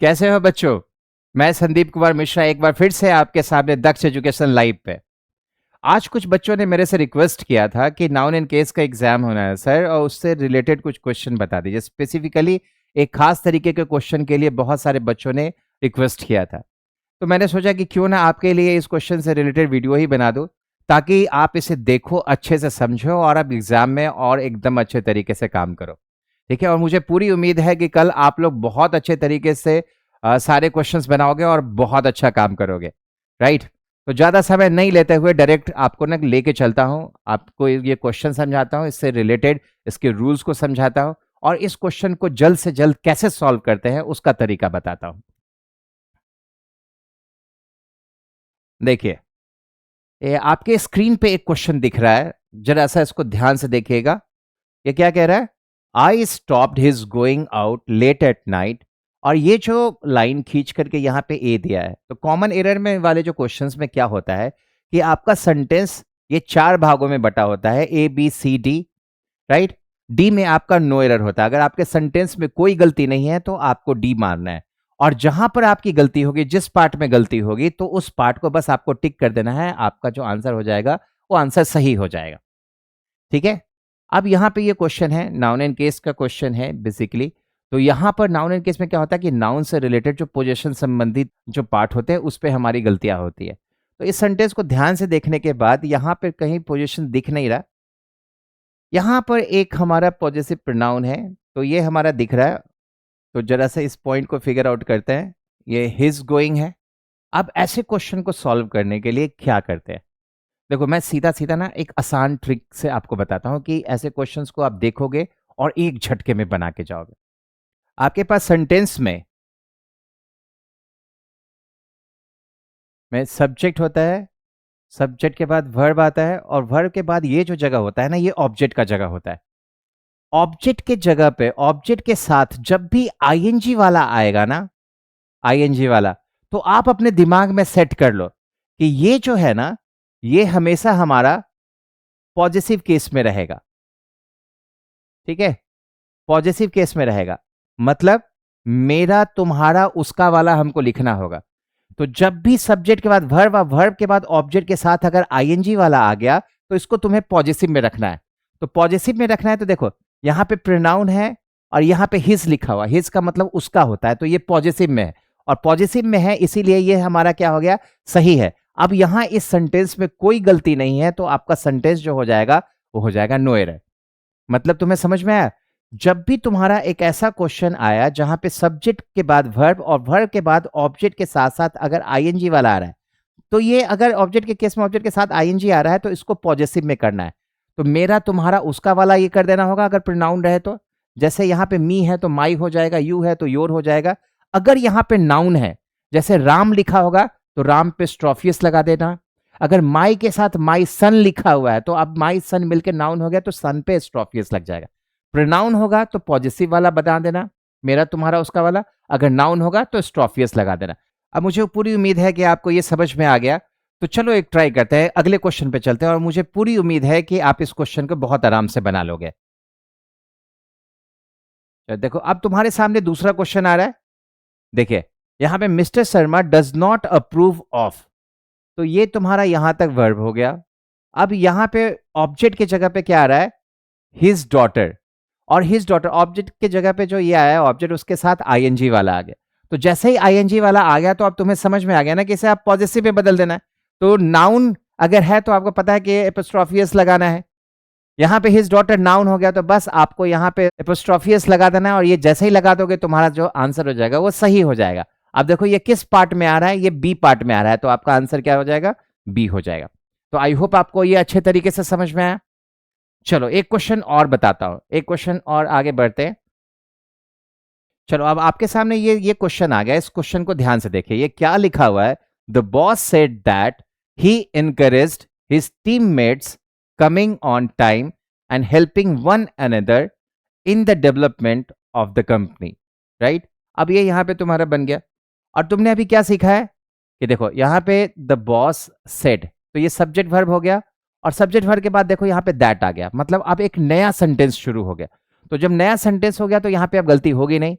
कैसे हो बच्चों? मैं संदीप कुमार मिश्रा एक बार फिर से आपके सामने दक्ष एजुकेशन लाइव पे। आज कुछ बच्चों ने मेरे से रिक्वेस्ट किया था कि नाउन एंड केस का एग्जाम होना है सर, और उससे रिलेटेड कुछ क्वेश्चन बता दीजिए। स्पेसिफिकली एक खास तरीके के क्वेश्चन के लिए बहुत सारे बच्चों ने रिक्वेस्ट किया था। तो मैंने सोचा कि क्यों ना आपके लिए इस क्वेश्चन से रिलेटेड वीडियो ही बना दूं, ताकि आप इसे देखो, अच्छे से समझो और अब एग्जाम में और एकदम अच्छे तरीके से काम करो। ठीक है, और मुझे पूरी उम्मीद है कि कल आप लोग बहुत अच्छे तरीके से सारे क्वेश्चंस बनाओगे और बहुत अच्छा काम करोगे। राइट? तो ज्यादा समय नहीं लेते हुए डायरेक्ट आपको ना लेके चलता हूँ, आपको ये क्वेश्चन समझाता हूँ, इससे रिलेटेड इसके रूल्स को समझाता हूँ और इस क्वेश्चन को जल्द से जल्द कैसे सॉल्व करते हैं उसका तरीका बताता हूँ। देखिए, ये आपके स्क्रीन पे एक क्वेश्चन दिख रहा है, जरा सा इसको ध्यान से देखिएगा। ये क्या कह रहा है? I stopped his going out late at night. और ये जो लाइन खींच करके यहाँ पे ए दिया है, तो कॉमन एरर में वाले जो क्वेश्चंस में क्या होता है कि आपका सेंटेंस ये चार भागों में बटा होता है, A B C D. Right? D में आपका नो एरर होता है। अगर आपके सेंटेंस में कोई गलती नहीं है तो आपको डी मारना है, और जहां पर आपकी गलती होगी, जिस पार्ट में गलती होगी, तो उस पार्ट को बस आपको टिक कर देना है। आपका जो आंसर हो जाएगा वो आंसर सही हो जाएगा। ठीक है? अब यहाँ पे ये क्वेश्चन है, नाउन एंड केस का क्वेश्चन है बेसिकली। तो यहाँ पर नाउन एंड केस में क्या होता है कि नाउन से रिलेटेड जो पोजीशन संबंधित जो पार्ट होते हैं उस पे हमारी गलतियां होती है। तो इस सेंटेंस को ध्यान से देखने के बाद यहाँ पे कहीं पोजीशन दिख नहीं रहा। यहाँ पर एक हमारा पॉजिटिव प्रोनाउन है, तो ये हमारा दिख रहा है। तो जरा सा इस पॉइंट को फिगर आउट करते हैं। ये हिज गोइंग है। अब ऐसे क्वेश्चन को सॉल्व करने के लिए क्या करते हैं? देखो, मैं सीधा सीधा ना एक आसान ट्रिक से आपको बताता हूं कि ऐसे क्वेश्चंस को आप देखोगे और एक झटके में बना के जाओगे। आपके पास सेंटेंस में सब्जेक्ट होता है, सब्जेक्ट के बाद वर्ब आता है, और वर्ब के बाद ये जो जगह होता है ना, ये ऑब्जेक्ट का जगह होता है। ऑब्जेक्ट के जगह पे, ऑब्जेक्ट के साथ जब भी आईएनजी वाला आएगा ना, आईएनजी वाला, तो आप अपने दिमाग में सेट कर लो कि ये जो है ना, ये हमेशा हमारा पॉजिटिव केस में रहेगा। ठीक है? पॉजिटिव केस में रहेगा, मतलब मेरा तुम्हारा उसका वाला हमको लिखना होगा। तो जब भी सब्जेक्ट के बाद वर्ब और वर्ब के बाद ऑब्जेक्ट के साथ अगर आईएनजी वाला आ गया, तो इसको तुम्हें पॉजिटिव में रखना है। तो पॉजिटिव में रखना है, तो देखो यहां पे प्रोनाउन है और यहां पे हिज लिखा हुआ, हिज का मतलब उसका होता है, तो ये पॉजिटिव में है और पॉजिटिव में है, इसीलिए ये हमारा क्या हो गया, सही है। अब यहां इस सेंटेंस में कोई गलती नहीं है, तो आपका सेंटेंस जो हो जाएगा वो हो जाएगा नो एरर। मतलब तुम्हें समझ में आया? जब भी तुम्हारा एक ऐसा क्वेश्चन आया जहां पे सब्जेक्ट के बाद वर्ब और वर्ब के बाद ऑब्जेक्ट के साथ साथ अगर आईएनजी वाला आ रहा है, तो ये अगर ऑब्जेक्ट के केस में ऑब्जेक्ट के साथ आईएनजी आ रहा है, तो इसको पॉजिटिव में करना है। तो मेरा तुम्हारा उसका वाला ये कर देना होगा अगर प्रोनाउन रहे तो। जैसे यहाँ पे मी है तो माई हो जाएगा, यू है तो योर हो जाएगा। अगर यहाँ पे नाउन है, जैसे राम लिखा होगा, तो राम पे स्ट्रोफियस लगा देना। अगर माई के साथ माई सन लिखा हुआ है, तो अब माई सन मिलकर नाउन हो गया, तो सन पे स्ट्रोफियस लग जाएगा। प्रोनाउन होगा तो पॉजिटिव वाला बता देना, मेरा तुम्हारा उसका वाला। अगर नाउन होगा तो स्ट्रोफियस लगा देना। अब मुझे पूरी उम्मीद है कि आपको ये समझ में आ गया। तो चलो एक ट्राई करते हैं, अगले क्वेश्चन पे चलते हैं, और मुझे पूरी उम्मीद है कि आप इस क्वेश्चन को बहुत आराम से बना लोगे। तो देखो, अब तुम्हारे सामने दूसरा क्वेश्चन आ रहा है। देखिए, यहां पे mister Sharma does not approve of, तो ये तुम्हारा यहां तक वर्ब हो गया। अब यहां पे ऑब्जेक्ट की जगह पे क्या आ रहा है, हिज डॉटर। और हिज डॉटर ऑब्जेक्ट की जगह पे जो ये आया है ऑब्जेक्ट, उसके साथ आईएनजी वाला आ गया। तो जैसे ही आईएनजी वाला आ गया, तो अब तुम्हें समझ में आ गया ना कि इसे आप पॉजिटिव में बदल देना है। तो नाउन अगर है तो आपको पता है कि एपोस्ट्रोफियस लगाना है। यहाँ पे हिज डॉटर नाउन हो गया, तो बस आपको यहाँ पे एपोस्ट्रोफियस लगा देना है, और ये जैसे ही लगा दोगे तुम्हारा जो आंसर हो जाएगा वो सही हो जाएगा। अब देखो ये किस पार्ट में आ रहा है, ये बी पार्ट में आ रहा है, तो आपका आंसर क्या हो जाएगा, बी हो जाएगा। तो आई होप आपको ये अच्छे तरीके से समझ में आया। चलो एक क्वेश्चन और बताता हूं, एक क्वेश्चन और आगे बढ़ते हैं। चलो, अब आपके सामने ये क्वेश्चन आ गया। इस क्वेश्चन को ध्यान से देखिए, ये क्या लिखा हुआ है। The boss said that he encouraged his teammates coming on time and helping one another in the development of the company. Right? अब ये यहां पे तुम्हारा बन गया, और तुमने अभी क्या सीखा है कि देखो यहां पे द बॉस सेड, तो ये सब्जेक्ट वर्ब हो गया, और सब्जेक्ट वर्ब के बाद देखो यहाँ पे दैट आ गया, मतलब अब एक नया सेंटेंस शुरू हो गया। तो जब नया सेंटेंस हो गया, तो यहाँ पे अब गलती होगी नहीं।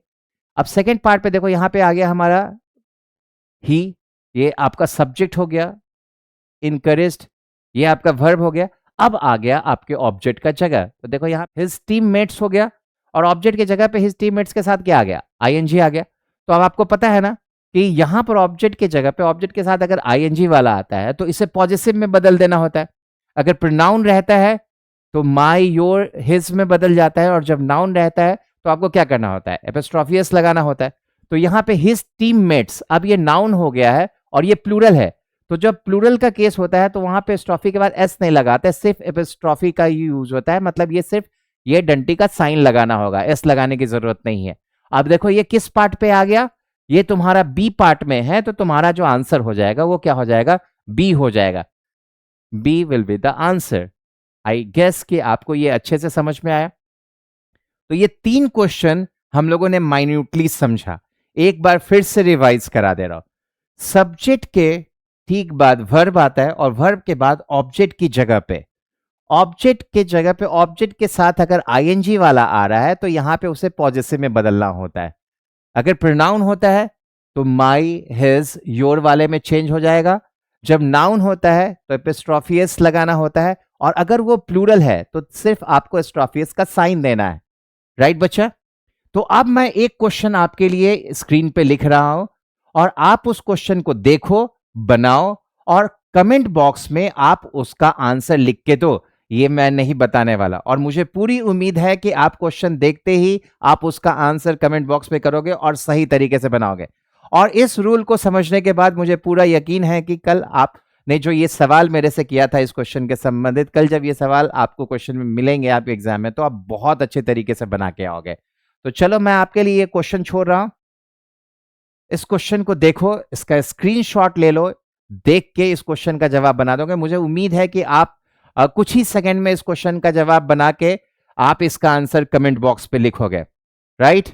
अब सेकेंड पार्ट पे देखो, यहां पे आ गया हमारा ही, ये आपका सब्जेक्ट हो गया, इनकरेज्ड ये आपका वर्ब हो गया। अब आ गया आपके ऑब्जेक्ट का जगह, तो देखो यहाँ हिज टीममेट्स हो गया, और ऑब्जेक्ट की जगह पे हिज टीममेट्स के साथ क्या आ गया, आईएनजी आ गया। तो अब आपको पता है ना कि यहां पर ऑब्जेक्ट की जगह पे ऑब्जेक्ट के साथ अगर आईएनजी वाला आता है तो इसे पॉजिटिव में बदल देना होता है। अगर प्रोनाउन रहता है तो माई, योर, हिज में बदल जाता है, और जब नाउन रहता है तो आपको क्या करना होता है, एपिस्ट्रोफियस लगाना होता है। तो यहाँ पे हिज टीममेट्स, अब ये नाउन हो गया है और ये प्लूरल है, तो जब प्लूरल का केस होता है तो वहां पे स्ट्रॉफी के बाद एस नहीं लगाते, सिर्फ एपिस्ट्रॉफी का यूज होता है, मतलब ये सिर्फ ये डंटी का साइन लगाना होगा, एस लगाने की जरूरत नहीं है। अब देखो ये किस पार्ट पे आ गया, ये तुम्हारा बी पार्ट में है, तो तुम्हारा जो आंसर हो जाएगा वो क्या हो जाएगा, बी हो जाएगा। B will be the answer. I guess कि आपको ये अच्छे से समझ में आया। तो ये 3 क्वेश्चन हम लोगों ने माइन्यूटली समझा, एक बार फिर से रिवाइज करा दे रहा हूं। सब्जेक्ट के ठीक बाद वर्ब आता है, और वर्ब के बाद ऑब्जेक्ट की जगह पे, ऑब्जेक्ट के जगह पे ऑब्जेक्ट के साथ अगर आईएनजी वाला आ रहा है तो यहां पे उसे पॉजिटिव में बदलना होता है। अगर प्रोनाउन होता है तो माई, हिज, योर वाले में चेंज हो जाएगा। जब नाउन होता है तो एपिस्ट्रोफियस लगाना होता है, और अगर वो प्लूरल है तो सिर्फ आपको एस्ट्रोफियस का साइन देना है। राइट बच्चा? तो अब मैं एक क्वेश्चन आपके लिए स्क्रीन पे लिख रहा हूं, और आप उस क्वेश्चन को देखो, बनाओ, और कमेंट बॉक्स में आप उसका आंसर लिख के दो। ये मैं नहीं बताने वाला, और मुझे पूरी उम्मीद है कि आप क्वेश्चन देखते ही आप उसका आंसर कमेंट बॉक्स में करोगे और सही तरीके से बनाओगे। और इस रूल को समझने के बाद मुझे पूरा यकीन है कि कल आपने जो ये सवाल मेरे से किया था इस क्वेश्चन के संबंधित, कल जब ये सवाल आपको क्वेश्चन में मिलेंगे आपके एग्जाम में, तो आप बहुत अच्छे तरीके से बना के आओगे। तो चलो मैं आपके लिए ये क्वेश्चन छोड़ रहा हूं, इस क्वेश्चन को देखो, इसका स्क्रीनशॉट ले लो, देख के इस क्वेश्चन का जवाब बना दोगे। मुझे उम्मीद है कि आप कुछ ही सेकंड में इस क्वेश्चन का जवाब बना के आप इसका आंसर कमेंट बॉक्स पे लिखोगे। राइट?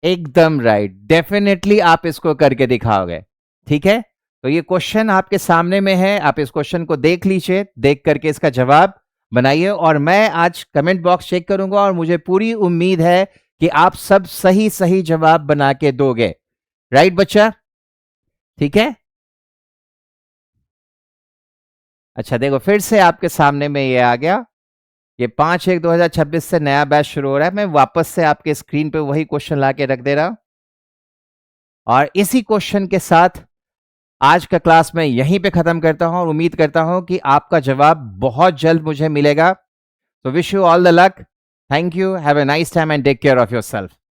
एकदम राइट, डेफिनेटली आप इसको करके दिखाओगे। ठीक है, तो ये क्वेश्चन आपके सामने में है, आप इस क्वेश्चन को देख लीजिए, देख करके इसका जवाब बनाइए, और मैं आज कमेंट बॉक्स चेक करूंगा और मुझे पूरी उम्मीद है कि आप सब सही सही जवाब बना के दोगे। राइट बच्चा? ठीक है, अच्छा देखो फिर से आपके सामने में ये आ गया, ये 5/1/2026 से नया बैच शुरू हो रहा है। मैं वापस से आपके स्क्रीन पे वही क्वेश्चन ला के रख दे रहा हूं, और इसी क्वेश्चन के साथ आज का क्लास मैं यहीं पे खत्म करता हूं, और उम्मीद करता हूं कि आपका जवाब बहुत जल्द मुझे मिलेगा। तो wish you all the luck, thank you, have a nice time and take care of yourself.